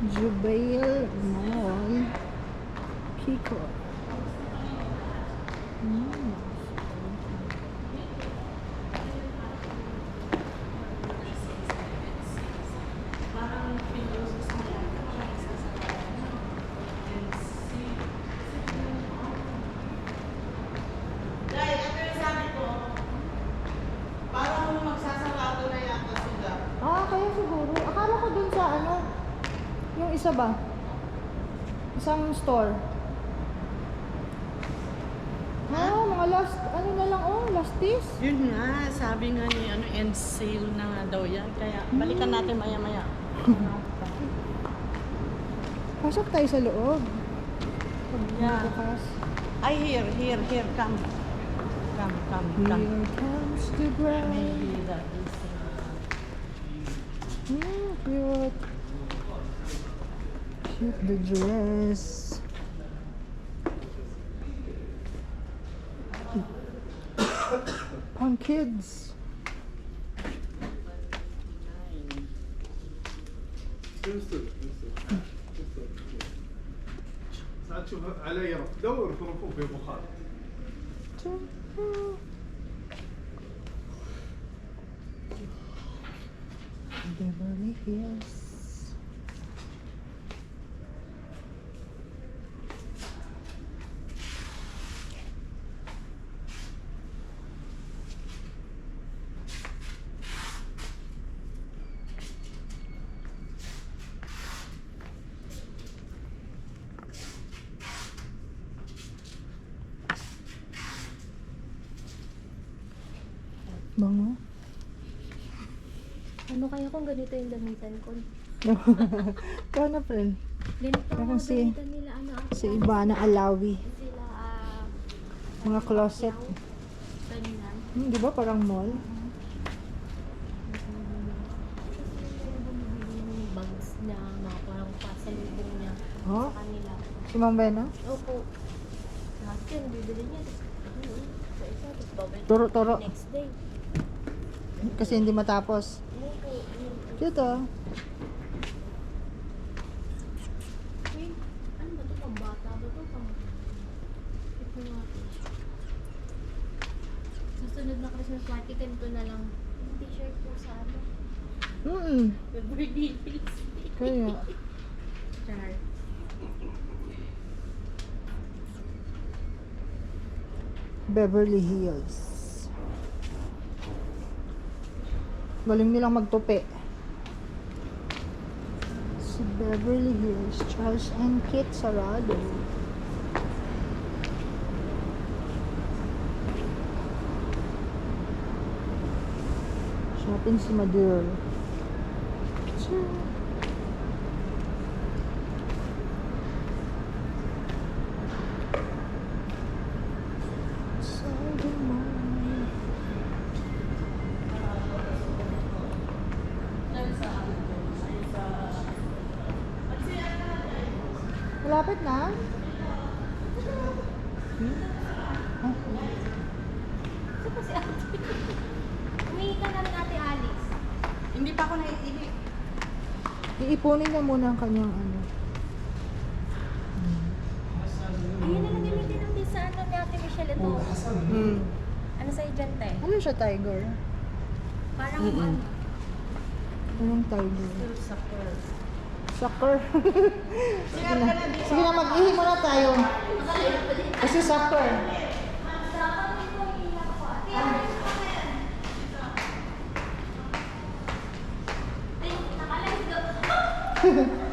Jubail Mall, Kiko. Kaya siguro. Akala ko dun sa ano, yung isa ba? Isang store. Mga last, ano na lang, last days. Yun nga, sabi nga ni end sale na nga daw yan. Kaya balikan natin maya-maya. Pasok tayo sa loob. Yeah. Bukas. Ay, here, come. Come. Here comes the bride. Maybe that is... Cute. Cute the dress. Pang kids. ساعات تشوف على يرف دور في رفوف ببخار. Beverly Hills. Bango. Ano kaya kung ganito yung damitan ko? Ikaw na, friend. Ganito Parang ang damitan nila, Si Ivana Alawi. Sila, Mga closet. ganyan. Di ba parang mall? Yung bags na mga parang pasalubong niya Oh? sa kanila. Si Ma'am Bena? Opo. Lahat yun, bibili niya. Sa isa, tapos babalik Turo. next day. Kasi hindi matapos. Opo. Cute ah. Uy, ano ba ito? Pambata ba ito? Ito nga. Susunod na Christmas party, ganito na lang. Yung t-shirt po sa ano. Beverly Hills. Kaya. Char. Beverly Hills. Galing nilang magtupi. Sa Beverly Hills, Charles and Kate Sarado. Shopping si Madeira. Malapit na? Ito pa si ate. Humingi ka na rin ate Alice. Hindi pa ako naiihi. Iipunin niya muna ang kanyang ano. Ayun na lang gamitin natin sa ano ni ate Michelle ito. Ano sa'yo dyan, te? Ano siya, tiger? Parang ano. Anong tiger? Supper. Soccer. Sige na, mag-ihi muna tayo. Kasi soccer. Nakalive ka.